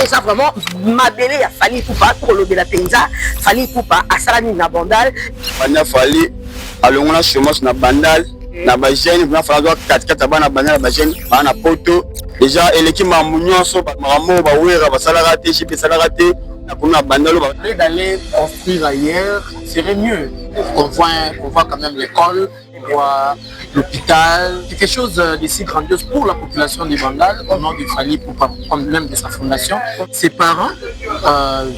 ça vraiment mabele ya Fally Ipupa pour le la penza Fally Ipupa asalani na bandal banya Fally alongona chômage na bandal na ba jeune na fala katikata bana bandal ba jeune bana poto déjà eleki mamunyoso ba maramo ba wera ba salaka te chipe salaka te na kuna bandalo ba d'aller construire ailleurs serait mieux on voit quand même l'école on voit l'hôpital, quelque chose de si grandiose pour la population des Bandal, au nom de Fally Ipupa, même de sa fondation. Ses parents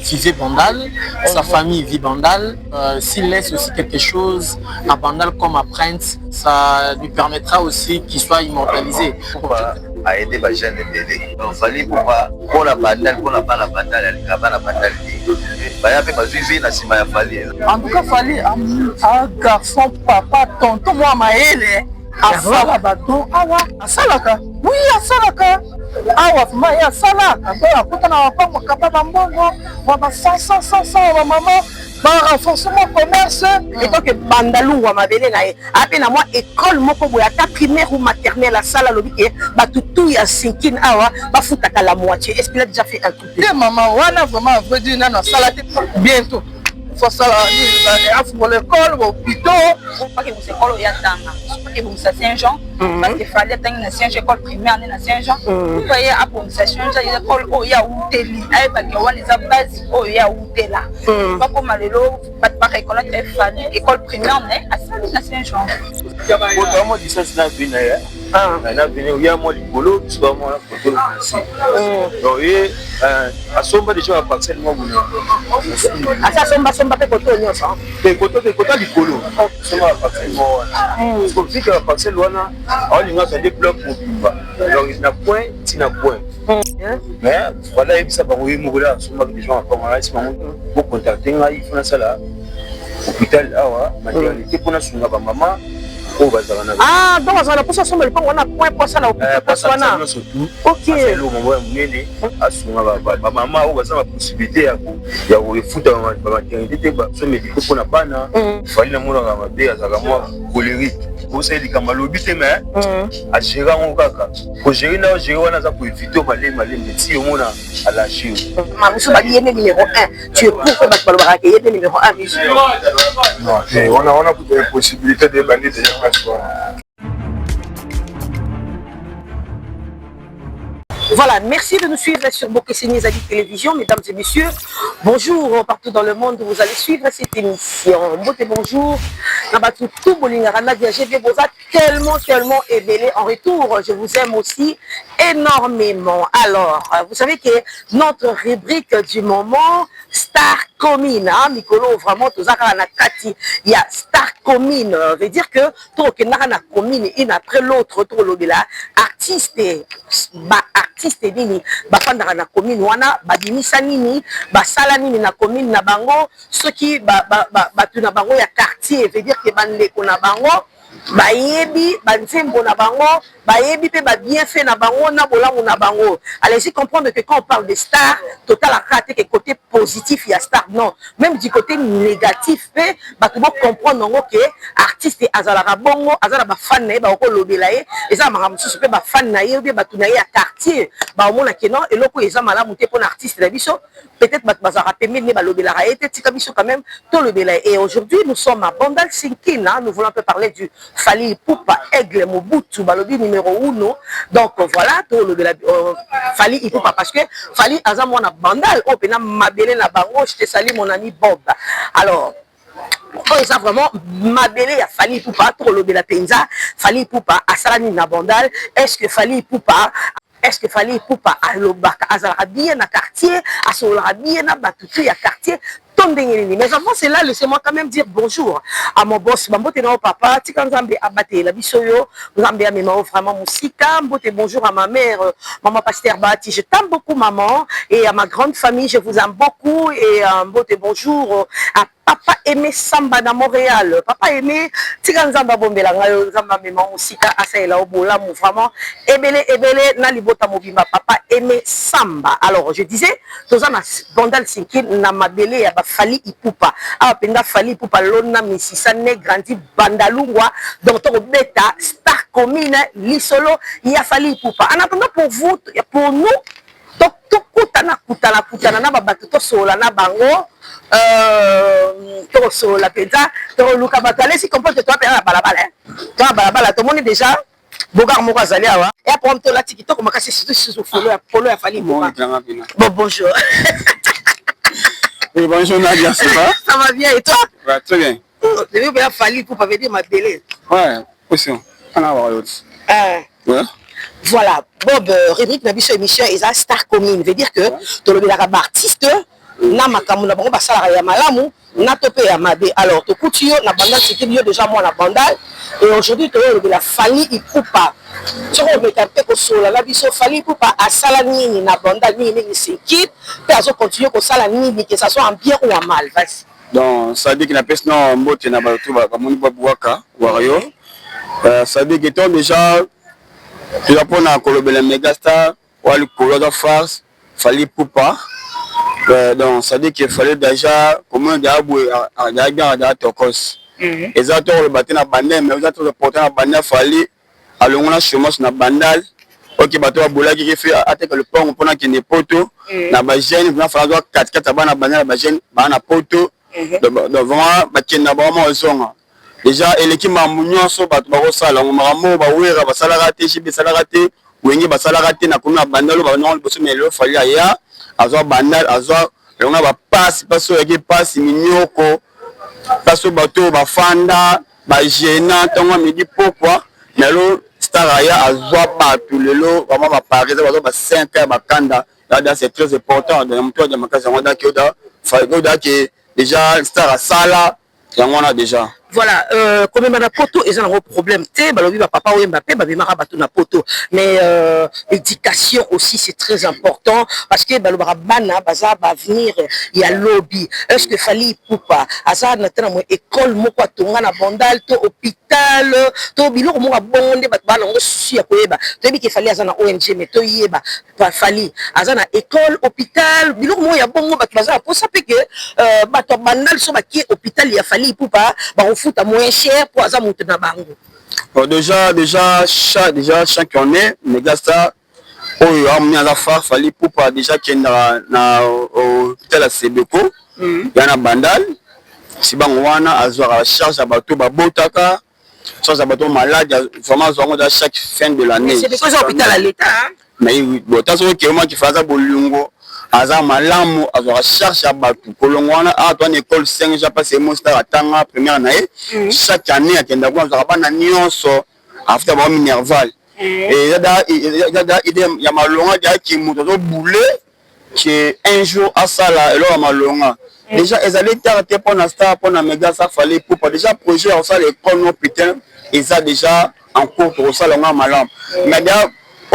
vivaient Bandal, sa famille vit Bandal. S'il laisse aussi quelque chose à Bandal comme apprenti, ça lui permettra aussi qu'il soit immortalisé. A aider les jeunes bébés. Donc Fally Ipupa pour la Bandal, pour la Bandal, la Bandal. En tout cas, Fally un garçon, papa, tonton, moi, Maëlle. Asala bato awa asalaka oui asalaka awa maya asalaka donc akutana wapango kapa bambongo wa ba 100 wa mama ba renforcement commerce et donc bandalu wa mabele na ye ape na moi école moko boya ta primaire ou maternelle asala lobi ke batutu ya sinkin awa bafutaka la moitié est-ce qu'il a déjà fait un truc de maman wana vraiment veut dire nana salate bientôt faut ça à l'école au hôpital pas que vous école il y a tanga pas que vous ça Saint-Jean parce que fallait tenir na Saint-Jean école primaire na Saint-Jean vous voyez à pour ça Saint-Jean école oh ya outeli ay ba que on les a base oh ya outela pas comme lelo pas reconnaître Fally école primaire na à Saint-Jean pour moi dit ça c'est la vie na venir il y a moi likolo soit moi photo ici donc et à somba déjà à partir de moi asa somba pe koto nyonso pe koto likolo somba à partir de moi parce que vu que à partir de wana on y a fait des blocs pour vivre donc il n'a point tina point mais voilà et ça va oui moula somba des gens comme là c'est pour contacter il faut ça là hôpital awa maternité pour na sunga ba maman. Ah, donc on a posé ensemble le point on a point pour ça là OK le moment munene asunga ba maman ou baza ba possibilité ya refuta ba maternité ba so médicaux pour na bana Fally na mona ba be azaka moi colérique pour ça il kama lobi te mais a gérer on kaka ko gérer na gérer wana za pour éviter malé si on mona à la chine mamusu ba yene numéro 1 tu es pour que ba ba ka yene numéro 1 non on a des possibilités de bandir déjà. Voilà, merci de nous suivre sur Bokesseni Zali Télévision, mesdames et messieurs. Bonjour partout dans le monde où vous allez suivre cette émission. Bonjour. Tout Bolingara tellement ébélé en retour. Je vous aime aussi énormément. Alors, vous savez que notre rubrique du moment, Star Commune, hein, Mikolo, vraiment, tout ça, il y a Star Commune, veut dire que tout le monde commune, une après l'autre, tout le monde artiste nini bafandaka na commune wana badimisa nini basala nini na commune na bango soki batu na bango ya quartier veut dire que bandeko na bango bayebi banzembo na bango bayebi pe ba bien fait na bango na bolango na bango. Allez-y comprendre que quand on parle de star total a raté que côté positif il y a star non même du côté négatif pe batu bo comprendre ngo que artiste azala bongo azala ba fan na ba ko lobela ye eza mara mususu pe ba fan na ye be batu na ye ya quartier ba mona ke non eloko eza malamu te pour artiste na biso peut-être batu bazara pe mais ba lobela ye te tika biso quand même to lobela et aujourd'hui nous sommes à Bandal Sinkina nous voulons un peu parler du Fally Ipupa Aigle Mobutu balobi numéro 1 donc voilà to lobela Fally Ipupa parce que Fally aza mwana Bandal o pena mabele na bango je te salue mon ami Bob alors oh ça vraiment mabele ya Fally Ipupa to lobela penza Fally Ipupa asalani na Bandal est-ce que Fally Ipupa alobaka azala bien na quartier asola bien na batutu ya quartier. Mais avant cela, laissez-moi quand même dire bonjour à mon boss. Mbote na papa, tika nzambe abate la bisoyo, nzambe a mema vraiment musika. Mbote bonjour à ma mère, maman Pasteur Bati. Je t'aime beaucoup maman et à ma grande famille, je vous aime beaucoup et mbote bonjour à Papa Aimé Samba dans Montréal. Papa Aimé, tika nzamba bombela ngayo nzamba mema musika asaela obola mu vraiment ebele na libota mobimba Papa Aimé Samba. Alors je disais, tozana Bandal Sinkin na mabele ya Fally Ipupa. Ah penda Fally Ipupa lona misisa ne grandi Bandalungwa donc to beta Star Commune lisolo ya Fally Ipupa. En attendant pour vous pour nous kutana na babato tosola na bango tosola penza toluka bato alesi comporte toi pena na balabala to na balabala tomoni déjà bogar moko azali awa et après on te lati kitoko makasi surtout polo ya Fally Ipupa. Bon bonjour. Oui, bonjour Nadia, ça va? Ça va bien et toi? Ouais, très bien. Je vais bien Fally Ipupa veut dire ma belle. Ouais, aussi. On a voir l'autre. Ouais. Voilà, Bob, rubrique na biso émission eza star commune, veut dire que to le belaka artiste na makambo na bango basala ya malamu na topé ya mabe. Alors to kutio na bandal c'était bio déjà moi na bandal et aujourd'hui to le belaka Fally Ipupa. Tu vois mais tapé ko sola la biso Fally Ipupa asala nini na bandal nini c'est qui peut azo continuer ko sala nini que ça soit en bien ou en mal, vas-y. Donc ça dit qu'il n'a pas non mbote na ba tout ba moni ba buaka wario. Ça dit que toi déjà tu vas prendre un colobel mégastar ou le colobel farce Fally Ipupa. Donc ça dit qu'il fallait déjà comment d'abou à tokos. Exactement le bateau na bandel mais exactement le porteur na bandel Fally alongona chômage na bandal. OK bateau bola qui fait attaque le pont pour na kende poto na ba jeune na fala 4 bana bandel ba jeune bana poto. Donc vraiment bakenda vraiment ozonga. Déjà l'équipe mamunyoso bato bakosala ngomamo bawera basala raté chibi sala raté wenge basala raté na kuna bandalo ba non boso melo Fally aya azwa bandal azwa longa ba passe passo yaki passe minyoko passo bato ba fanda ba gênant tonga midi pourquoi melo star aya azwa bato lelo vraiment ba paris ba 5 heures ba kanda là c'est très important dans le tour de makasa wanda kioda Fally que déjà star sala yango déjà. Voilà, comme on a poto, ils ont un problème. Balobi ba papa ou Mbappé, ba bimara bato na poto. Mais l'éducation aussi c'est très important parce que balobara bana baza ba venir il y a lobby. Est-ce que Fally Ipupa asa na tena mo école moko atonga na bandal to hôpital to biloko moko bonde bato bana ngo susu ya koyeba. To bi ke Fally asa na ONG mais to yeba pa Fally asa na école hôpital biloko moko ya bongo bato baza pour ça que bato bandal so ba ki hôpital ya Fally Ipupa ba à moins cher pour avoir monté dans bango. Bon, déjà chaque année Megastar oh a mis à la faire Fally Ipupa déjà qui est na hôpital à Sebeko il y a na bandal si bangwana azwa la charge à bateau ba botaka charge à bateau malade vraiment zongo dans chaque fin de l'année. C'est parce que hôpital à l'état mais bon tant que moi qui faisait bolungo aza malamu azwa charge ya batu kolongwana a toi école 5 ja passé mon star atanga première année chaque année akenda kwa azwa bana nyonso after ba minerval et yada idée ya malonga ya ki muto zo boulé que un jour à sala elo malonga déjà ezali tarte pour na star pour na Megastar Fally Ipupa déjà projet au sala école non putain et ça déjà en cours pour sala malamu mais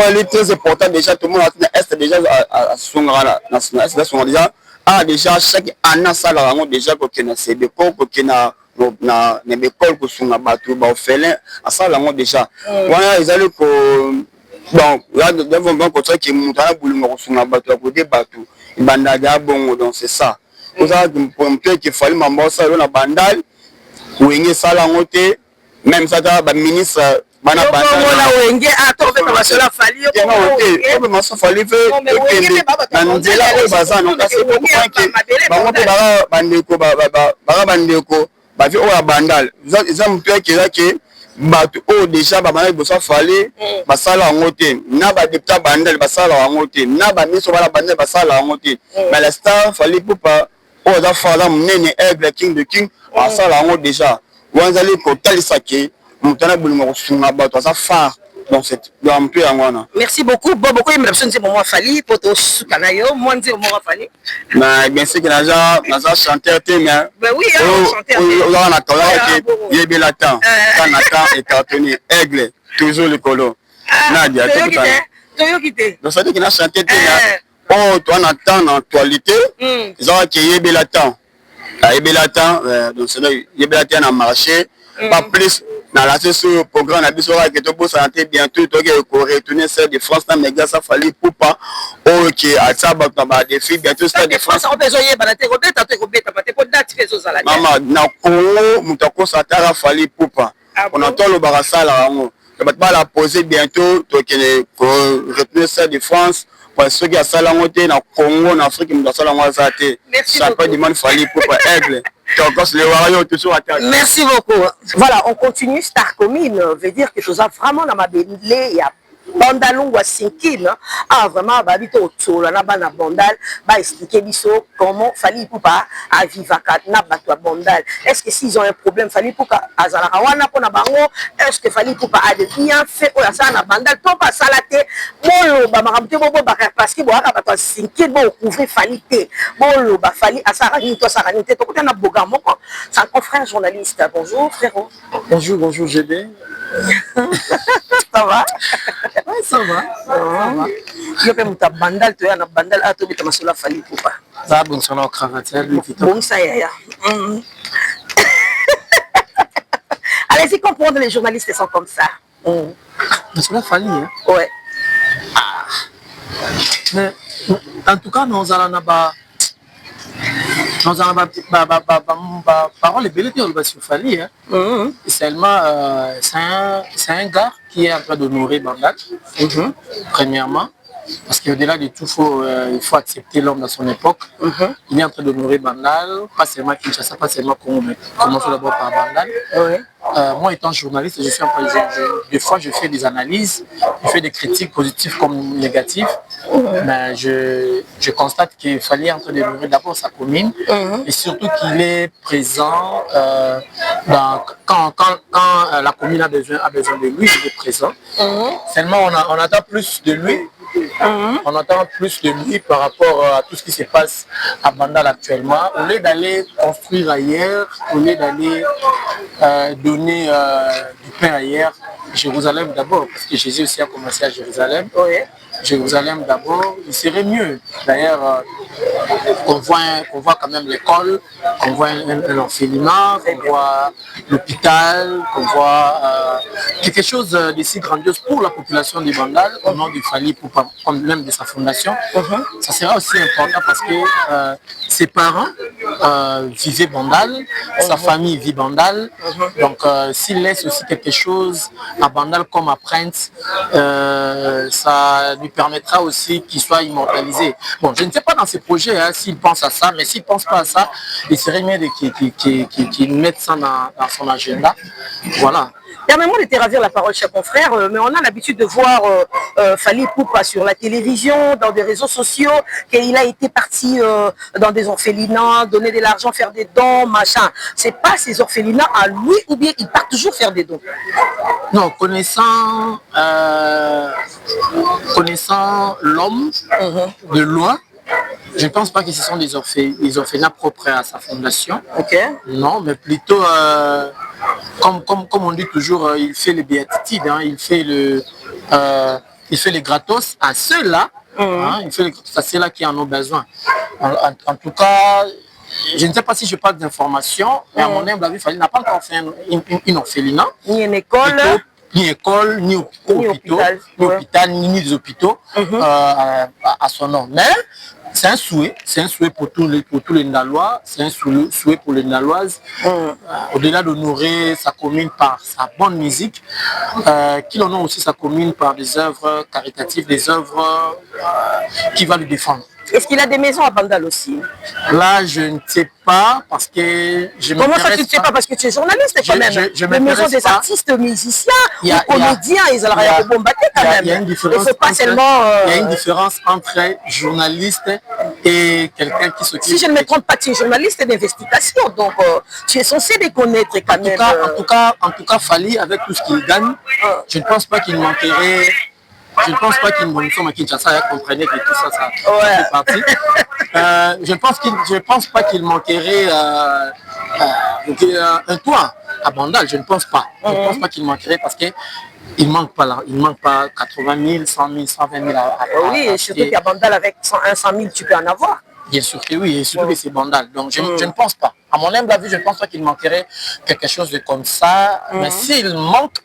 il est très important déjà tout le monde est déjà à son déjà déjà chaque année ça la déjà que na Sebeko que na école que son bateau ba ofélin à ça la déjà voilà ils allaient ko bon là devant bon côté qui mutana bulunga ko son bateau ko des bateaux bandaga bongo donc c'est ça pour ça pour un peu qu'il fallait mambo ça na bandal wenge ça la ngote même ça ba ministre bana bana wenge ato veka basala Fally ko ma so Fally fe na nzela o bazana kasi ko kwanke bango pe bandeko bandeko ba vi o ya bandal za mpe ke bato o déjà ba bana bosa Fally basala ngote na ba deputa bandal basala ngote na ba miso bala bandal basala ngote mais la star Fally Ipupa o za fala mnene aigle king de king basala ngote déjà wanzali ko talisa ke mutana bulunga kusunga bato asa phare dans cette un peu angwana. Merci beaucoup. Bon beaucoup il me l'option c'est moi Fally pour to sukana yo moi dire moi Fally. Mais bien sûr que naza chanteur te mais ben oui chanteur. On a tala que yebe la temps. Quand attend et cartonné aigle toujours le colo. Nadia Toyo kité. Donc ça dit qu'il a chanté te mais oh toi on attend en actualité. Ils ont que yebe la temps. Yebe la temps donc c'est yebe la temps a marché pas plus. Dans la session programme na biso ka to bo santé bientôt to ko retourner celle de France na Megastar Fally Ipupa OK ataba ba défi bientôt celle de France on besoin ba te ko beta ko date fezo zala mama na Congo mutako satara Fally Ipupa on entend le barasala rango ba la poser bientôt to ko retourner celle de France parce que asala ngo te na Congo na Afrique mu asala ngo za te ça peut demander Fally Ipupa aigle merci beaucoup. Voilà, on continue. Star Commune veut dire que chose vraiment dans ma belle il y a Bandalungwa Sinkil, ah vraiment, babito autour, na bana bandal, ba expliquer biso comment Fally Ipupa à vivaka na batwa bandal. Est-ce que s'ils ont un problème, Fally Ipupa azala kawana pona bango, est-ce que Fally Ipupa a des biens faits pour ça na bandal, to pas salate, bolo ba maramte bobo baka parce que boaka batwa Sinkil bo couvrir Fally te, bolo ba Fally asarani to sarani te, to na boga moko. C'est un confrère journaliste. Bonjour frérot. Bonjour, bonjour GB. Ça va? Ouais, ça va. Je peux me bandal, tu es un bandal, à tout le monde Fally Ipupa. Ça bon, son nom cravate, bon ça y est. Allez-y comprendre, les journalistes sont comme ça. Mais cela Fally, hein? Ouais. Mais en tout cas, nous allons là-bas. Nous avons parole belle sur Fally. Seulement, c'est un gars qui est en train d'honorer Bandal, premièrement. Parce qu'au-delà de tout, il faut accepter l'homme dans son époque. Il est en train d'honorer Bandal, pas seulement Kinshasa, pas seulement Congo, mais commençons d'abord par Bandal. Moi, étant journaliste, je suis en train des fois, je fais des analyses, je fais des critiques positives comme négatives. Mais je constate qu'il fallait en train d'honorer d'abord sa commune et surtout qu'il est présent quand la commune a besoin de lui, il est présent. Seulement, on attend plus de lui. On entend plus de lui par rapport à tout ce qui se passe à Bandal actuellement. Au lieu d'aller construire ailleurs, au lieu d'aller donner du pain ailleurs, Jérusalem d'abord, parce que Jésus aussi a commencé à Jérusalem. Jérusalem d'abord, il serait mieux. D'ailleurs, qu'on voit quand même l'école, qu'on voit un orphelinat, qu'on voit l'hôpital, qu'on voit quelque chose de si grandiose pour la population de Bandal, au nom du Fally Ipupa, même de sa fondation. Ça sera aussi important parce que ses parents vivaient Bandal, sa famille vit Bandal. Donc, s'il laisse aussi quelque chose à Bandal comme apprenti, ça lui permettra aussi qu'il soit immortalisé. Bon, je ne sais pas dans ses projets s'il pense à ça, mais s'il ne pense pas à ça, il serait mieux qu'il mette ça dans son agenda. Voilà. Permets-moi de te ravir la parole, cher confrère, mais on a l'habitude de voir Fally Ipupa sur la télévision, dans des réseaux sociaux, qu'il a été parti dans des orphelinats, donner de l'argent, faire des dons, machin. C'est pas ces orphelinats à lui ou bien il part toujours faire des dons? Non, connaissant l'homme de loin, je ne pense pas que ce sont des orphelinats propres à sa fondation. Non, mais plutôt, comme on dit toujours, il fait les béatitudes, il fait les gratos à ceux-là, il fait les gratos à ceux-là qui en ont besoin. En tout cas, je ne sais pas si je parle d'informations, mais à mon humble avis, Fally n'a pas encore fait une orphelinat. Ni une école. Ni école, ni hôpital, ni des hôpitaux à son nom. Mais c'est un souhait pour tous les Ndalois, c'est un souhait pour les Ndaloises, au-delà d'honorer sa commune par sa bonne musique, qu'il honore aussi sa commune par des œuvres caritatives, des œuvres qui vont le défendre. Est-ce qu'il a des maisons à Bandal aussi? Là, je ne sais pas parce que je Comment ça, tu ne sais pas? Parce que tu es journaliste quand même. Les maisons des artistes, musiciens, ou comédiens, ils ont rien de bombarder quand même. Il y a une différence. Il y a une différence entre journaliste et quelqu'un qui s'occupe. Si je ne me trompe pas, tu es journaliste d'investigation, donc tu es censé les connaître quand même. En tout cas, Fally, avec tout ce qu'il gagne, je ne pense pas qu'il manquerait. Je ne pense pas qu'il nous à Kinshasa comprenait que tout ça fait partie. Je ne pense pas qu'il manquerait un toit à Bandal. Je ne pense pas. Je ne pense pas qu'il manquerait parce que il manque pas là. Il manque pas 80 000, 100 000, 120 000 oui, surtout qu'à Bandal avec 100 000, tu peux en avoir. Bien sûr que oui, et surtout que c'est Bandal. Donc je ne pense pas. À mon humble avis, je ne pense pas qu'il manquerait quelque chose de comme ça. Mais s'il manque,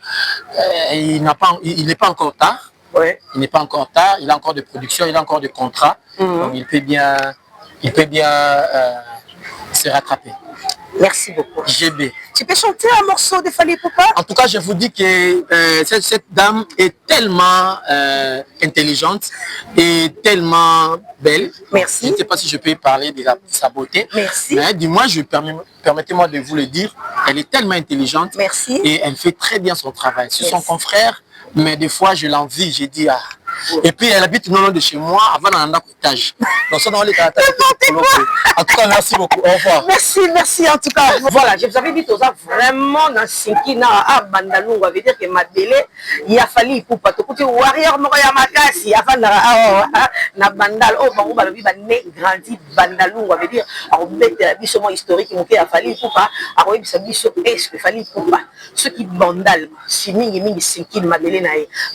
il n'est pas encore tard. Il n'est pas encore tard, il a encore de production, il a encore de contrats, donc il peut bien se rattraper. Merci beaucoup. GB. Tu peux chanter un morceau de Fally Ipupa? En tout cas, je vous dis que cette dame est tellement intelligente et tellement belle. Merci. Je ne sais pas si je peux parler de sa beauté. Merci. Mais du moins, permettez-moi de vous le dire, elle est tellement intelligente. Merci. Et elle fait très bien son travail. C'est son Merci. confrère, mais des fois, je l'envie. J'ai dit, ah. Et puis, elle habite non loin de chez moi, avant dans un étage. Donc, ça, dans les caractères. En tout cas, merci beaucoup. Au revoir. Merci en tout cas. Voilà, je vous avais dit, Toza vraiment dans Sinkina à Bandalou, on va dire que Madele, il a fallu Ipupa. Tu écoutes, Warrior Moya Makasi, avant na Bandal, oh, bon, on va le vivre, grandi Bandalou, on va dire, alors, bête, la vie historique, qui a fallu Ipupa, alors, il s'est dit, est-ce que fallu Ipupa? Ceux qui Bandal, si mingi Sinkin, Madele,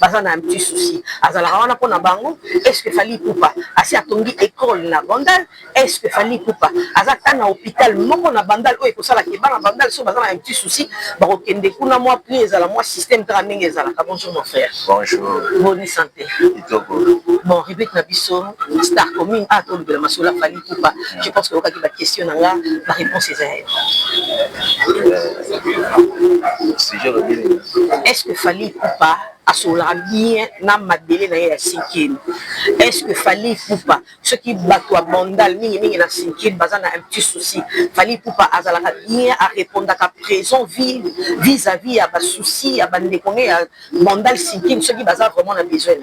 bazan a un petit souci. Azala, on a bango, est-ce que fallu Ipupa? Asi atongi école na Bandal, est-ce que fallu Ipupa? Azata na hôpital, moko na Bandal, oh, et pour ça, la Kéba na Bandal, so bazan a un petit souci, bah, okende kuna moi, plus, ezala, moi, système, traming, ezala. Bonjour, mon frère. Bonjour. Bonne santé. Bon, répète na biso, star commune, ah, tout le masoula Fally Ipupa. Je pense que la question, la réponse est elle. Si je reviens. Est-ce que Fally Ipupa a sola bien na Madele na ya Sinkine? Est-ce que Fally Ipupa, ceux qui battent à Bandal, mingi na Sinkine, bazan a un petit souci. Fally Ipupa a bien à répondre à présent vis-à-vis à bas souci, à bandéconé à Bandal Sinkine, ceux qui bazan vraiment a besoin.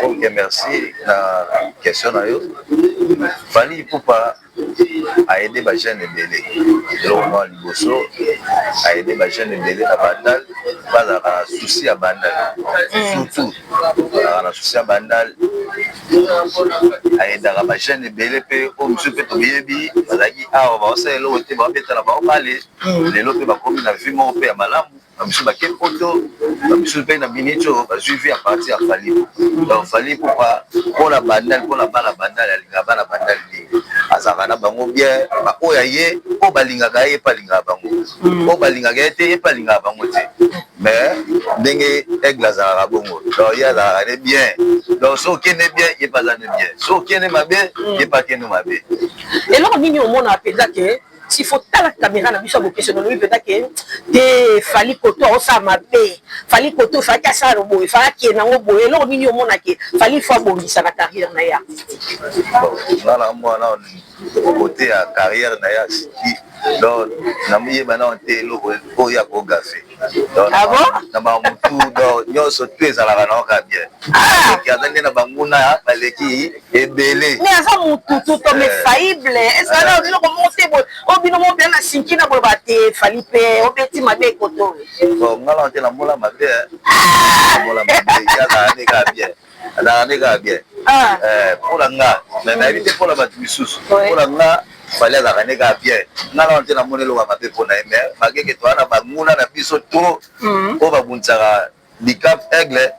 Ok, merci. La question à eux. Fally Ipupa a aidé les jeunes belés. L'homme Liboso a aidé les jeunes belés à Bandal. Pas à souci à Bandal. Surtout, à souci à Bandal. A aidé les jeunes belés. Au monsieur fait au bébé. On a dit, ah, on va essayer l'eau. On va mettre là-bas. On va aller. Les lots va comme la vie, mon père Malam. Monsieur Baké Poto, monsieur Pena Binicho, suivi à partir à Fally. Donc Fally pour la bandale, pour la bandale, la bandale, Azarana Bango bien, Oyaye, Obalinga Gaye, Palinga Bango, Obalinga Gaye, Palinga Bango. Mais, Dengue, Eglazara Bongo, donc il y a la bien. Donc, ce qui n'est bien, il n'est pas bien. Ce qui n'est pas bien, il n'est pas bien. Et là, on a appelé que s'il faut la caméra, on a vu ça, vous questionnez, que Fally Koto, ça m'a payé. Fally Koto, Fally Kassa, il fallait qu'il y ait un boy. Et là, on a dit que Fally faut bondir sa carrière. Bon, là, moi, là, côté à carrière, donc, on est là, on café. Ah bon? Nous sommes tous à la ranoka bien. Ah! Il y a des gens qui sont belés. Mais ça, mon tout est faillible. Est-ce que là, on monte, on vient de bien la Sinkina pour battre Fally Ipupa, on petit mabé koto. Bon, on a la mola mabé. Mola mabé, il y a des gars bien. Bien. Pour la nga, mais éviter pour la battre pour la nga. Fallait la ramener bien. N'a pas monnaie l'eau à ma pour la mer. Malgré que toi, on a mouna la biso trop. On va buntsara bicap aigle.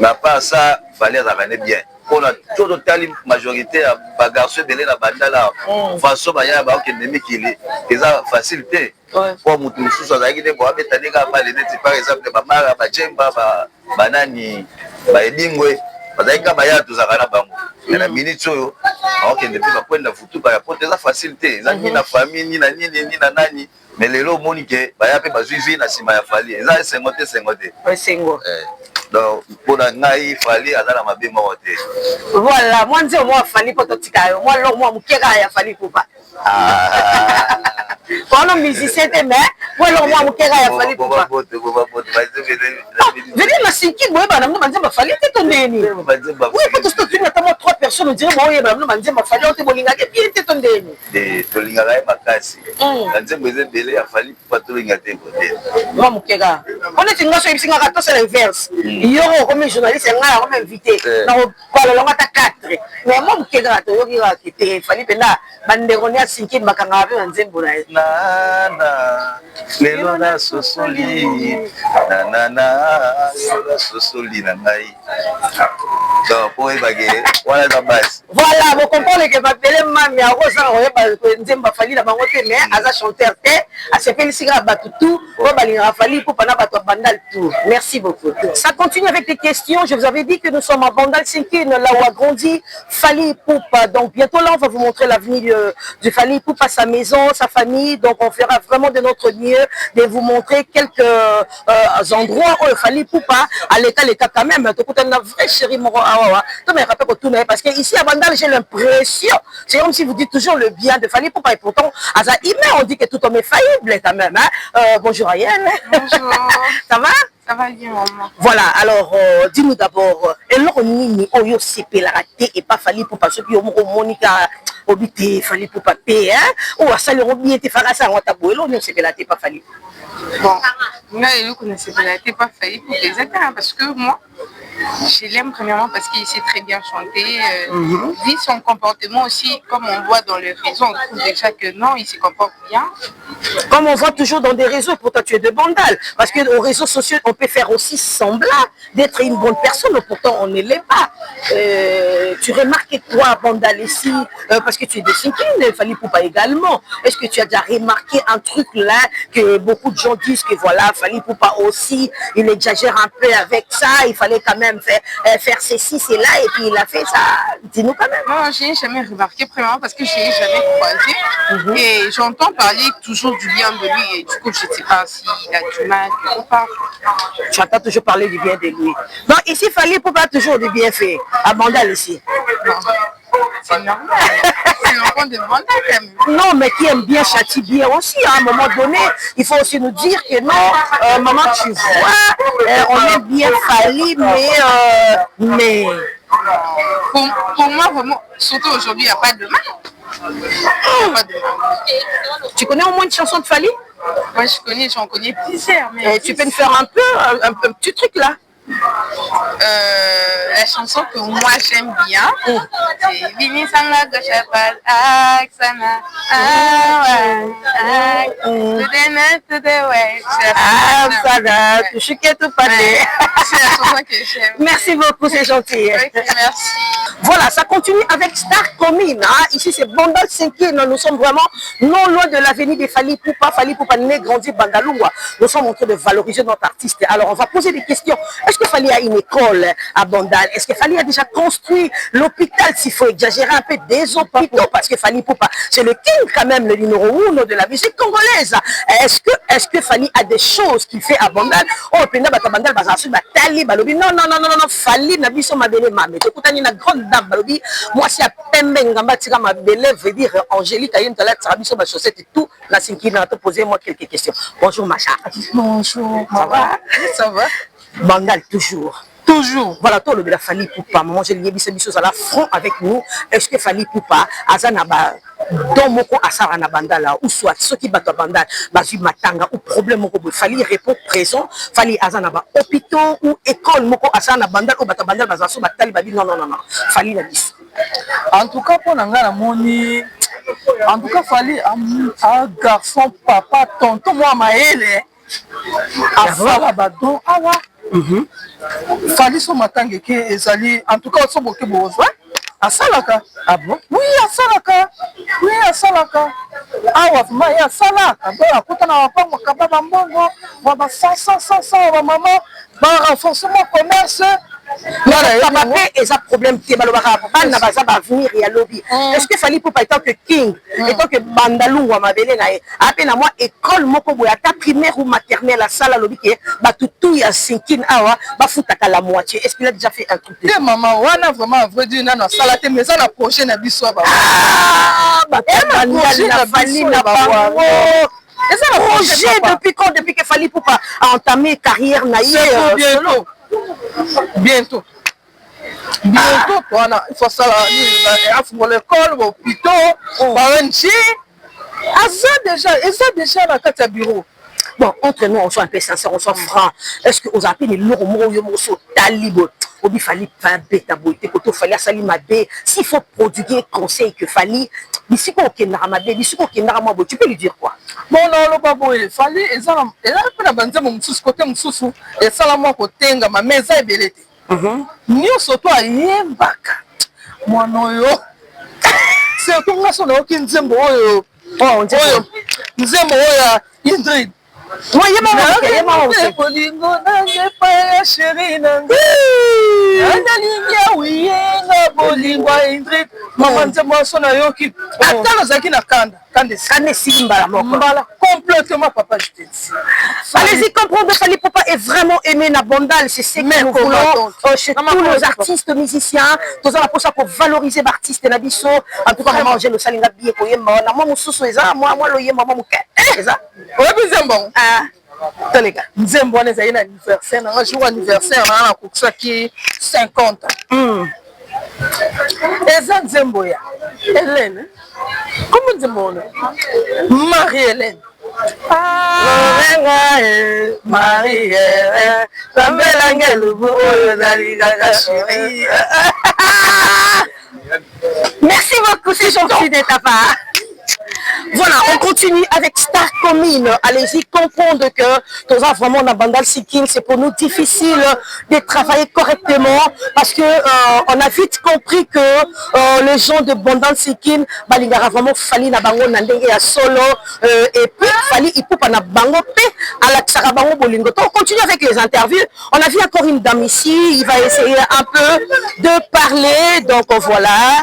Mais pas ça, fallait la ramener bien. On a tout le majorité à bagarre belé la bandala. Façon baya ba ok nemi qui est. C'est facilité. Pour mutu sous à guider pour mettre des gars mal par exemple ba mara ba jemba ba banani ba edingwe. Bazaika baya tuzakana bango. Na minute oyo ok depuis ba kwenda futu ba porte za facilité za ni na famille ni na nini ni na nani mais lelo monike baya pe bazuivi na sima ya Fally eza 50 sengo donc pour la ngai Fally azala mabe mo te voilà moi nze moi Fally poto tikayo moi lo moi mukeka ya Fally Ipupa quand on musicien te mais moi lo moi mukeka ya Fally Ipupa venez na sinki boye bana mno manze ba Fally te tondeni oui parce que tu n'as trois personnes on dirait boye bana mno manze ba Fally te bolinga ke bien te tondeni de tolinga ga makasi manze mbeze bele ya Fally Ipupa tolinga te bote moi mukeka on est une nation isinga ka to c'est l'inverse yoro comme journaliste nga comme invité na parler longa ta 4 mais moi mukeka to yoki ka te Fally penda bandero ne sinki makanga ba nzembo na lelo na sosoli na sosoli na ngai Donc, pour y baguer, voilà la base. Voilà, vous comprenez que Bapelé Mami a Nzemba Fali la bangote, mais Aza chanteur te, a se fait sigra Batutu, Robalina Fali pour Pana Bato Bandal tout. Merci beaucoup. Ça continue avec les questions. Je vous avais dit que nous sommes à Bandal Sinkine, là où a grandi Fali Poupa. Donc bientôt là, on va vous montrer l'avenir de Fali Poupa, sa maison, sa famille. Donc on fera vraiment de notre mieux de vous montrer quelques endroits où Fali Poupa, à l'état quand même, tu as un vrai chéri Moro Awawa. Parce que ici à Bandal, j'ai l'impression, c'est comme si vous dites toujours le bien de Fali Poupa et pourtant, à Zaïmé, on dit que tout homme est faillible quand même. Hein? Bonjour Ayenne. Bonjour. Ça va? Ça va bien, maman. Voilà, alors dis-nous d'abord, alors Nini, Oyo CP la raté et pas Fali Poupa, ceux qui ont Monica, Obité, Fali Poupa P, hein? Ou à Salero bien, t'es farasa, on t'a boué, l'on CP la raté, pas Fali. Bon, là, il ne s'est pas failli pour les atteindre parce que moi, je l'aime premièrement parce qu'il sait très bien chanter. Vu son comportement aussi, comme on voit dans les réseaux, on trouve déjà que non, il se comporte bien. Comme on voit toujours dans des réseaux, pourtant tu es de Bandal. Parce qu'aux réseaux sociaux, on peut faire aussi semblant d'être une bonne personne, mais pourtant on ne l'est pas. Tu remarques quoi à Bandal ici? Parce que tu es de Sinkine, Fali Poupa également. Est-ce que tu as déjà remarqué un truc là que beaucoup de gens disent que voilà, Fali Poupa aussi, il exagère un peu avec ça, il fallait quand même faire ceci, cela, et puis il a fait ça. Dis-nous quand même. Non, je n'ai jamais remarqué, premièrement parce que je n'ai jamais croisé. Et j'entends parler toujours du bien de lui, et du coup, je ne sais pas s'il a du mal ou pas. Tu entends toujours parler du bien de lui. Donc ici, Fali Poupa toujours du bien fait. À Bandal ici. Non. C'est normal. C'est l'enfant de Bandal quand même. Non, mais qui aime bien châtie bien aussi. À un moment donné, il faut aussi nous dire que non, maman, tu vois, on aime bien Fali, mais... Pour moi, vraiment, surtout aujourd'hui, il n'y a pas de mal. Il n'y a pas de mal. Tu connais au moins une chanson de Fali? Moi, j'en connais plusieurs. Mais tu peux nous faire un petit truc là? La chanson que moi j'aime bien, c'est Vini Sanga Gachapal Aksana. C'est la chanson que j'aime. Merci beaucoup, c'est gentil. Okay, merci. Voilà, ça continue avec Star Commune. Hein. Ici, c'est Bandal 5e. Nous sommes vraiment non loin de l'avenue de Fali Poupa. Fali Poupa né, grandi Bandaloua. Nous sommes en train de valoriser notre artiste. Alors, on va poser des questions. Est-ce que Fali a une école à Bandal? Est-ce que Fali a déjà construit l'hôpital? S'il faut exagérer un peu des hôpitaux, parce que Fali Poupa, c'est le king quand même, le numéro 1 de la musique congolaise. Est-ce que Fali a des choses qu'il fait à Bandal? Oh, Penda Bandal, Tali, Balobi. Non, Fali n'a pas ma belle maman. Tu as une grande dame, Balobi. Moi, si à Pembe Ngamba tira ma belle, veut dire Angélique, Ayem Tala, Tarabiso, ma chaussette et tout. La Sinkina, te poser moi quelques questions. Bonjour, Macha. Bonjour. Ça va? Ça va? Bandal, toujours. Toujours. Voilà, toi, le de la Fali Poupa. Maman, j'ai lié Bissé à la front avec nous. Est-ce que Fali Poupa, Azanaba, dans Moko Asara na Bandala, ou soit ceux qui battent Bandal, Basu Matanga, ou problème Moko, Fali répond présent, Fali Azanaba, hôpitaux ou école Moko Asara na Bandal, ou Bata Bandal, Bazasu Batali, Babi, non. Fali la liste. En tout cas, pour Nangala Moni, en tout cas, Fali, un garçon, papa, tonton, moi, Maëlle, Afala Badon, Awa. Fali so matanga ke ezali en tout cas so boke bozwa asalaka. Ah bon? Oui, asalaka. Awa ma ya asalaka. Ba akutana wapango kababa mbongo wa ba 100 wa mama ba renforcement commerce. Et un problème qui est venir et à lobby. Est-ce que Fali Poupa étant que king, étant que Bandalou ou Mabele nae, à peine à moi école moko boya ta primaire ou maternelle à salle à lobby qui est tout ya Sinkine awa ba futaka la moitié. Est-ce qu'il a déjà fait un truc? Et maman, on a vraiment vrai dire non salate mais ça la prochaine abiswa ba. Ah ba na Fali na ba. Et ça le projet depuis que Fali Poupa a entamé carrière naïe solo. Bientôt, voilà, il faut ça, l'école, l'hôpital, ONG, déjà la carte à bureau. Bon, entre nous, on soit un peu sincère, on soit franc. Est-ce que vous appelez les lourds mots, talibot? Il fallait pas bêta beauté, il fallait salir ma baie. S'il faut prodiguer conseil que Fali, ici qu'on est naramabe, ici qu'on est naramabo, tu peux lui dire quoi? Bon, non, pas bon, il fallait, et là, pas la bande, mon sous côté, mon sous, et ça, la moi, côté, ma maison est belette. nyonso to ayembaka mwana oyo surtout nga so nayoki nzembo oyo nzembo oyo ya Ingrid bolingo nange pa ya sheri nanga nalingi awiyenga bolingo ya Ingrid mama nzembo aso nayoki ata nazalaki na kanda esili mbala moko mbala complètement papa je te dis. Allez-y comprendre, Fally Ipupa est vraiment aimé na Bandal, c'est ce que nous voulons chez tous nos artistes musiciens. Tous en la pour ça pour valoriser l'artiste na biso. En tout cas vraiment j'ai le salinga bien ko yemba na moi mususu eza moi lo yemba moi muke eza oyebi nzembo tolega nzembo wana ezali na anniversaire na jour anniversaire na nakokisaki 50 eza nzembo ya Hélène comment nzembo wana Marie-Hélène Marie-Hélène Pamela Lubu oyo zalingaka chérie. Merci beaucoup, c'est gentil de ta part. Voilà, on continue avec Star Commune. Allez-y comprendre que tous vraiment dans Bandal Sikkim, c'est pour nous difficile de travailler correctement parce que on a vite compris que les gens de Bandal Sikkim, balingara vraiment Fally na bango na ndenge ya solo et puis Fally Ipupa na bango pe à la tsara bango bolingo. On continue avec les interviews. On a vu encore une dame ici, il va essayer un peu de parler. Donc voilà,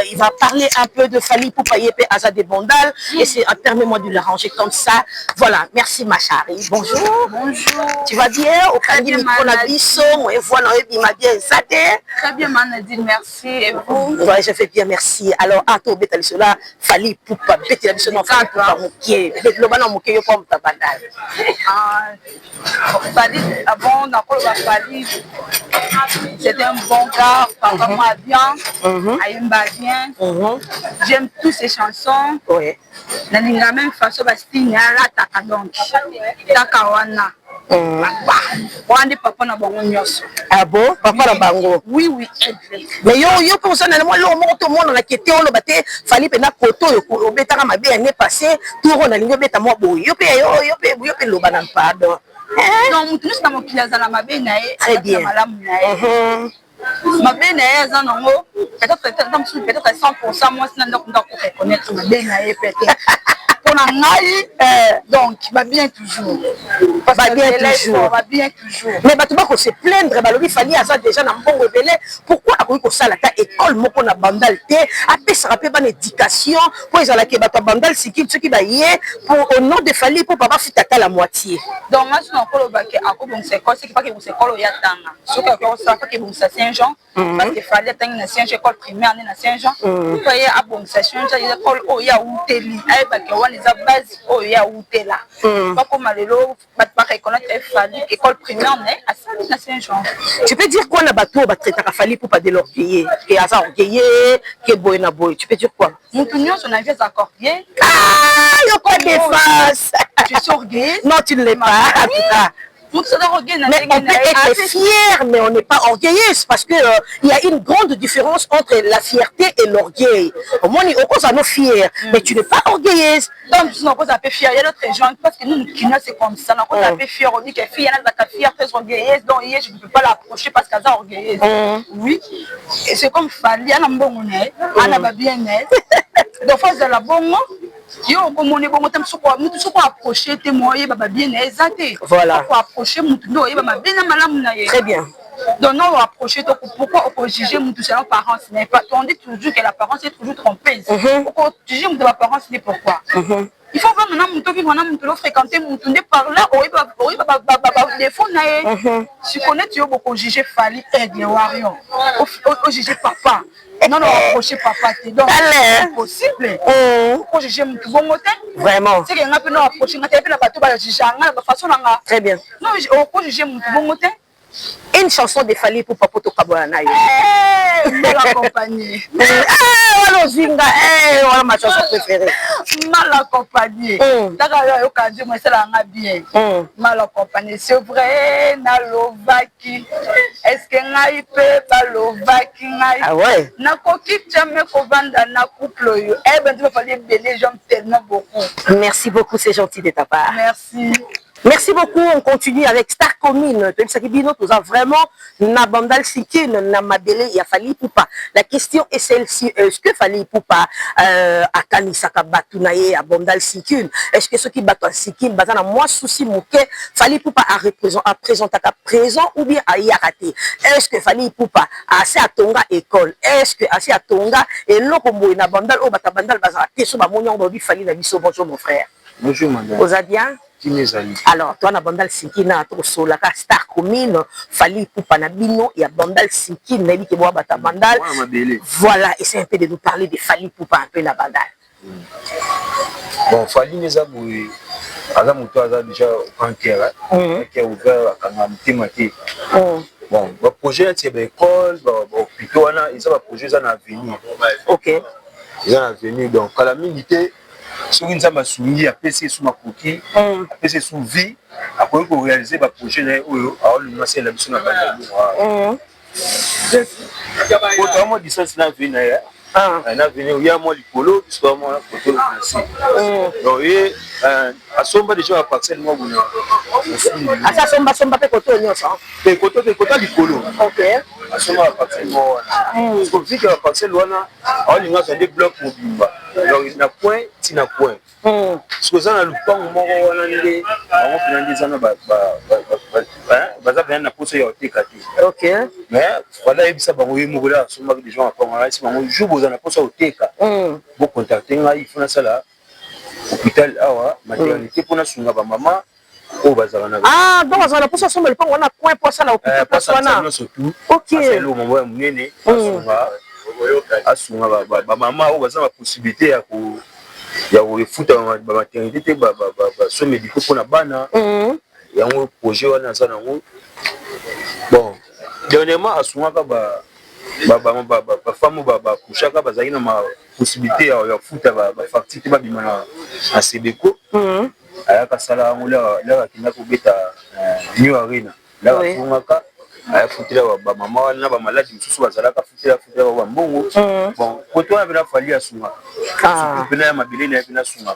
il va parler un peu de Fally Ipupa Yepe Aza de Bandal et c'est permets-moi de l'arranger comme ça. Voilà, merci ma chérie. Bonjour. Bonjour. Tu vas bien? Au Candy micro na biso, moi voilà, il m'a bien zadé. Très bien Manadine, merci et vous? Ouais, je fais bien, merci. Alors ato beta cela Fally Ipupa beta la biso non Fally Ipupa mokie. Le bana mokie yo comme ta Bandal. Fally avant d'accord Fally c'était un bon gars, papa m'a bien, Aïmba bien. J'aime tous ses chansons. Ouais. Na linga même façon ba style ala taka donc. Taka wana. Wandi papa na bango nyoso. Ah bon? Papa na bango. Oui. Mais yo personnellement le moment tout le monde na kete on baté Fally pe na koto yo betaka mabe année passée tout on na lingo beta mo boy. Yo pe lo banan pardon. Non, mutu nous sommes qui la mabe na e. Très bien. Mabe na e za nango peut-être 100% moi sinon donc on doit reconnaître mabe na e peut-être. Pour la naïe, donc, va bien toujours. Va bien toujours. Mais tu vas se plaindre, il fallait avoir déjà un bon rebelle. Pourquoi après ça la école moko na Bandal té, après ça rappelle une éducation pour ils allaient que Bandal Sikkim ce qui va y pour au nom de Fally pour pas faire la moitié. Donc moi je n'en pas que à quoi bon c'est quoi c'est pas que vous c'est quoi il y a tanga. Ce que ça fait que bon ça Saint-Jean parce que Fally a une Saint-Jean école primaire na Saint-Jean. Vous voyez à bon ça change l'école au ya ou teli ay ba que les base oh ya outé là pas comme lelo pas reconnaître Fally école primaire mais à Saint-Jean. Tu peux dire quoi na bateau ba traiter Fally pour pas de l'orgueiller que asa orgueillé que boy na boy tu peux dire quoi Montounion son avis encore bien yo pas de face tu es orgueilleux non tu ne l'es pas en tout cas. Mais on peut être fier, mais on n'est pas orgueilleuse parce que il y a une grande différence entre la fierté et l'orgueil. Au moins, on est nos fiers, mais tu n'es pas orgueilleuse. Donc, nous sommes un peu fiers. Il y a d'autres gens parce que nous, c'est comme ça. Nous sommes un peu fiers. On dit que fille, elle est fière, très orgueilleuse. Donc, je ne peux pas l'approcher parce qu'elle est orgueilleuse. Oui. Et c'est comme Fally, elle a un bon nez, elle a bien nez. Donc, face à la bonne. Yo comme on est bon temps nous pour approcher tes moyens baba bien exacté voilà pour approcher mutu ndo yeba bien malamu na ye très bien donc non approcher pourquoi on peut juger mutu selon parents n'est pas on dit toujours que l'apparence est toujours trompeuse pourquoi juger mutu l'apparence c'est pourquoi il faut voir maintenant mutu vivre maintenant mutu fréquenter mutu ne par là baba défaut na ye si connais tu beaucoup juger Fally aigle warrior au juger papa non approcher papa donc c'est possible pour juger mutu bon moté vraiment c'est que nga pe non approcher nga pe na bato ba juger nga façon nga très bien non pour juger mutu bon moté une chanson de Fally pour Papoto Kabouana. Mal accompagné. Voilà Zinga, voilà ma chanson préférée. Mal accompagné. D'accord, au dit moi c'est la bien. Mal accompagné, c'est vrai. Na lovaki. Est-ce que ngai peut pas lovaki ngai? Ah ouais. Na koki jamais ko vanda na couple yo. Eh ben tu vas falloir bénir j'aime tellement beaucoup. Merci beaucoup, c'est gentil de ta part. Merci. Merci beaucoup. On continue avec Star Commune. Nous avons vraiment na bandal sikine na mabele ya Fally Ipupa. La question est celle-ci. Est-ce que Fally Ipupa a kanisaka batu na ye à bandal sikine? Est-ce que ceux qui battent sikine bazana moi souci mouke Fally Ipupa a présenté à présent ou bien a raté? Est-ce que Fally Ipupa a assez à tonga école? Est-ce que assez à tonga et l'okombo na bandal o bata bandal bazana teso ba monyon bobi Fally na biso? Bonjour mon frère. Bonjour madame. Ozadia. Alors, toi, na bandal sikina, to sola ka Star Commune, Fally Ipupa na bino, il y a bandal sikina, na biki boa bata bandal. Voilà, essaye un peu de nous parler de Fally Ipupa un peu na bandal. Bon, Fally neza boui, aza muto aza déjà bancaire, qui a ouvert à Kangamté. Bon, le projet c'est l'école, plutôt ils ont un projet en avenir. Ok. Ils ont un avenir, donc à la milité. Si vous avez soumis à PC sous ma coquille, à PC sous vie, après vous réalisez votre projet, alors le massé la mission à Bangalore. Autrement, distance dans l'avenir, un avenir où il y a moins de polo, soit moins de photo aussi. Donc, à Somba déjà à partir de moi, vous à ça Somba peut côté on ça. Peut côté du polo. Ok. À Somba à partir de moi. Parce que vu qu'à partir de là, alors il y a des blocs pour vivre. Donc il n'a point, il n'a point. Ce que ça n'a pas au moment où on a des années, baza bien pour se yoter kati. Ok. Mais voilà il ça ba oui mourir sur des gens à comment là si on joue aux années pour se yoter ka. Bon contacter là il faut na ça là. Hôpital awa maternité pour na sunga ba maman au bazala na. Ah donc on a pour ça sombre le pas on a point pour ça là hôpital pour ça na. Ok. C'est le moment où munene asunga ba maman au bazala possibilité ya ko ya refuta ba maternité ba so médicaux pour na bana. Il y a un projet on a ça dans bon dernièrement asungaka ba femme ba kushaka bazali na ma possibilité ya futa ba facture ba bimana na Sebeko aya kasala ngula la kinga ko beta New Arena la asungaka aya futila ba mama na ba maladi mususu bazalaka futila ba mbongo bon ko to na bela Fally asunga pena ya mabele na pena asunga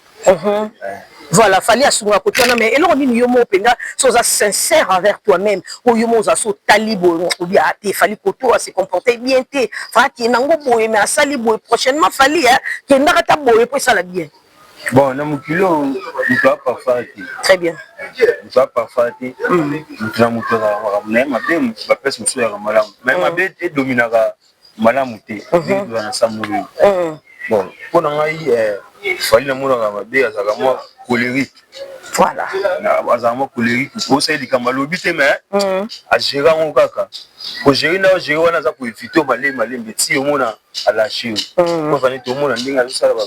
voilà, Fally asunga ko tona mais eloko nini yo mo penga soza sincère envers toi-même o yo mo za so talibo ou bien te Fally koto a se comporter bien te fa ki nango boye mais asali boye prochainement Fally ki ndaka ta boye pour ça la bien. Bon na mukilo muto apa fati très bien muto apa fati muto na muto za na mabe ba pesa muso ya malamu mais mabe te dominaka malamu te na samuri bon pour ngai Fally na mona mabe azaka moi colérique. Voilà. Azama colérique. Pour ça, il dit que malobi te mais à gérer en kaka. Pour gérer na gérer wana za pour éviter malé mais si au monde à lâcher. Pour venir tout le monde ndinga ça ba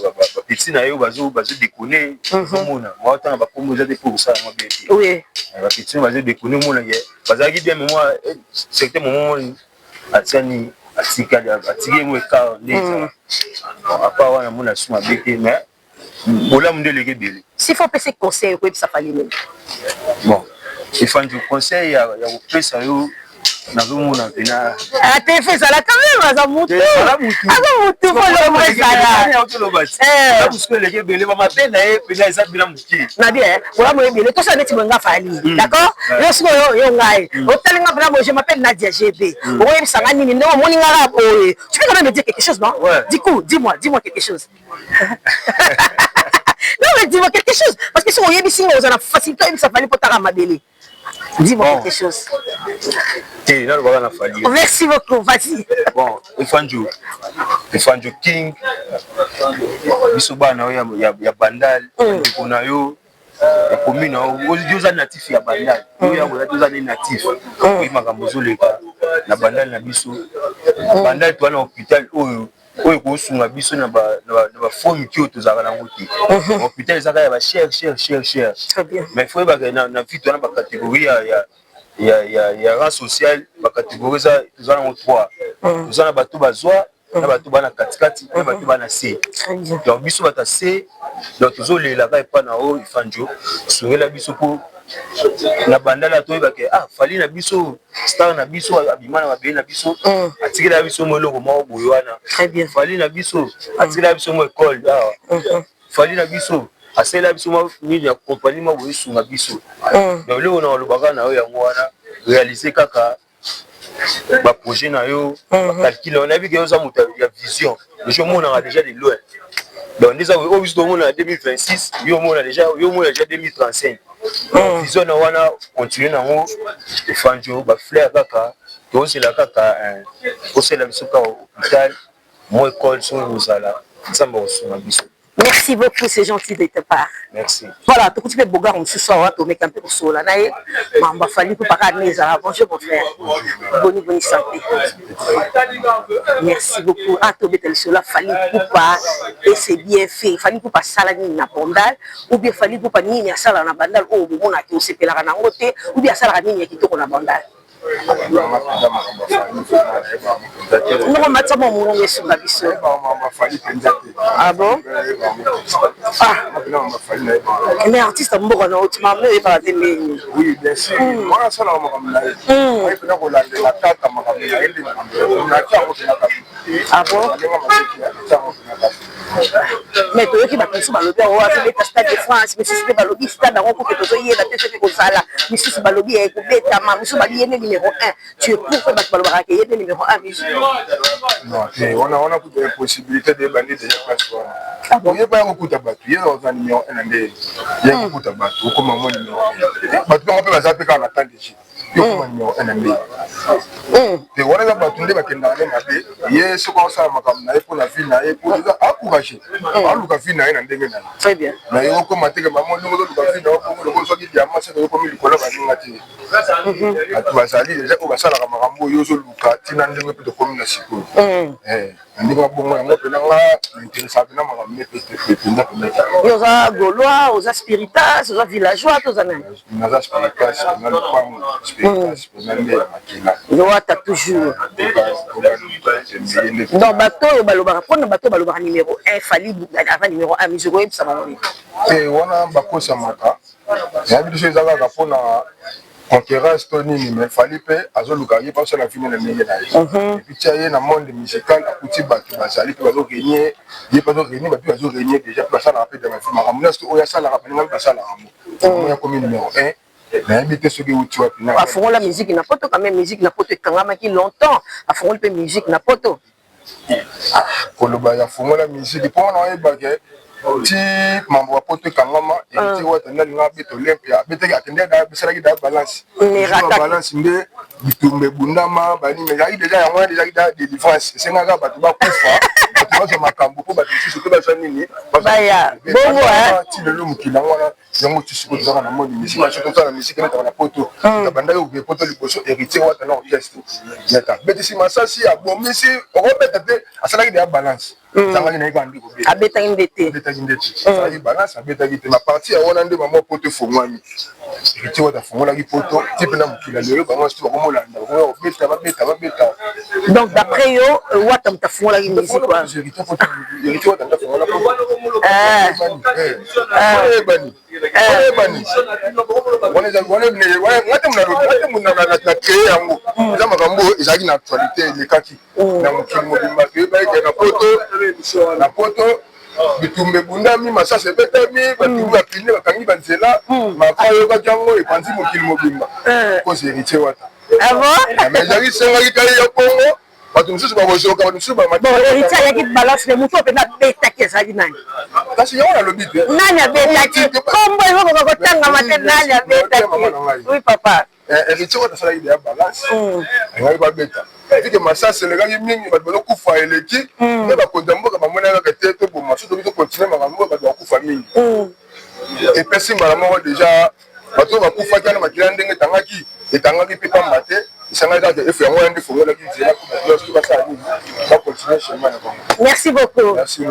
petit na yo bazo déconner tout le monde. Moi tant ba comme déjà pour ça moi bien. Oui. Ba petit bazo déconner mon nge. Bazaki bien moi c'était mon moment atiani atika mo ka ndeza. Apa wana mona suma bete mais s'il faut passer conseil quoi ça Fally même bon il faut du conseil ya opesa yo na zomo na pena a te fait ça là quand même ça mutu pour le vrai ça parce que les belé va m'appeler na e pena ça bila muki na bien voilà moi bien tout ça net nga Fally d'accord yo ngai otelinga bravo je m'appelle Nadia GB oui ça nga nini ndo moni nga boye tu peux quand même me dire quelque chose non dis-moi quelque chose. Non mais dis-moi quelque chose parce que si on y est ici on a facilité ça Fally pour ta mabele. Dis-moi quelque chose. Merci beaucoup, vas-y. Bon, il faut du King. Bisobana ya bandal, on a yo commune aux natifs ya bandal. Yo ya aux natifs. Oui makambozo leka na bandal na biso. Bandal to na hôpital oyo ko sunga biso na ba forme ki otozaka na ngoti. Hôpital ezaka ya ba cher. Très bien. Mais faut ba na vie to na ba catégorie ya rang social ba catégorie za tozana mo 3. Tozana bato bazwa na bato bana katikati na bato bana C. Donc biso bata C donc tozolela ka epa na o ifanjo sungela biso po na bandala to ba ke Fally na biso star na biso abimana mabele na biso atikela biso mo eloko mo boyo wana. Très bien. Fally na biso atikela biso mo école Fally na biso asala biso nini ya compagnie ma boye sunga biso donc leo na lobaka na yo yango wana réaliser kaka ba projet na yo calcul on a vu que yo za muta ya vision le jour on a déjà de loin donc déjà au biso on a 2026 yo on a déjà 2035 vision na wana continuer na ngo efanjo ba fleur kaka to c'est la kaka au c'est la biso ka hôpital moi école sur Rosala ça m'a sunga biso. Merci beaucoup, c'est gentil de ta part. Merci. Voilà, tout petit peu bogar on se soir, tu mets un peu pour cela. Naïe, m'a fallu pour parler à bonjour mon frère. Bonne santé. Merci beaucoup. Ah, tu mets cela, fallu pour pas et c'est bien fait. Fallu pour pas salani na bandal ou bien fallu pour pas ni na sala na bandal au moment où on se pela na ngote ou bien sala ni qui to na bandal. Non, match mon mon sur la biso. Ah bon? Ah. Mais artiste moko na otima me ba te me. Oui, bien sûr. Moi ça la makamna. Moi pena ko la tata makamna ele na tango na kapi. Ah bon? Mais tu qui va penser ba lobi o afi le stade de France, mais si c'est ba lobi stade na ko que to yé la tête ko sala. Mais si c'est ba lobi e ko beta ma, mais so ba yé numéro 1. Tu es pour que ba lobi ka yé numéro 1 mais non, on a beaucoup de possibilités de bandi déjà place. Ah bon, il y a pas beaucoup de bateaux. Il y a un numéro 1 andé. Il y a beaucoup de bateaux comme moi numéro 1. Bateau on peut les appeler quand on attend déjà. Il y a un numéro 1 andé. Et on a bateau ndé ba kenda na mabe. Yé ce qu'on ça makamna pour la vie na et pour encourager. On luka vie na ndenge na. Très bien. Na yo ko mateke maman luka vie na ko ko so ki diamant c'est ko mi kola ba ngati. Atu basali déjà ko basala ka makambo yo so luka tina ndenge pe to komina siko. Ndika bongo yango pe nanga intéressant na makambo pe yo za gaulois, aux spiritas, aux villageois, tous amis. Naza spiritas, na le pam spiritas, na ndé makila. Yo ata toujours. Donc bateau balobara pour bateau balobara numéro 1 fali avant numéro 1 mais je vois ça va. Et wana bakosa maka. Ya biso ezaka ka pona concurrence toni mais fali pe azoluka ye parce la finale ndenge na ye. Et puis tiaye na monde musical akuti batu basali pe bazo gagner, ye bazo gagner, batu bazo gagner déjà place na rapide dans film. Amuna sto oya sala rapide na basala amo. On a comme numéro 1. Mais habité ce que tu as à fond la musique n'a pas quand même musique n'a pas kangama qui longtemps à fond le musique n'a pas to koloba ya fond la musique pour on ba ke ti mambo poto kangama et ti wata na linga beto Olympia bete atende da bisala ki da balance balance nde bitumbe bundama bani mais il déjà ya moi déjà de défense c'est nga ba tu ba kufa tu ba makambo ko ba ti surtout ba nini ba ya bongo ti le lumu ki na wana yango tu siko dans la mode musique surtout ça la musique na ta poto na banda yo be poto liboso héritier wata na orchestre yata bete si masasi ya bomisi o beta te asala ki da balance tanga ni ka ndiko be abeta indete ça y balance abeta ki te ma partie ya wana nde mamo poto fongwami héritier wata fongola ki poto type na mukila lelo bango sto ko molanda ko beta donc d'après yo wata mtafongola ki musique quoi héritier wata fongola bani bani na créer yango eza makambo ezalaki na actualité elekaki na mokili mobimba toyebaki na poto bitumbe bundami masasi ebetami batumbu ya pine bakangi banzela makoyebaki yango epanzi mokili mobimba kosi héritier wata mais ezalaki sengaki kai ya kongo bato mosusu bakozoka bato mosusu héritier ayaki balance le moto mpenza abetaki ezalaki nani kasi yango nalobi te nani abetaki kombo ezokoka kotangama te nani abetaki oui papa héritier wata asalaki deya balance ayaki babeta vike masasi elekaki mingi bato bazokufa eleki nde bakonzi ya mboka bamona kaka te toboma so toki tokontinue makambo bato bakufa mingi epesi mbala moko deja bato bakufaki wana makila ndenge etangaki mpe pamba te esangaki kaka efe yango wana nde fongolaki nzela basala nini bakontinue chemin na bango. Merci beaucoup. Merci.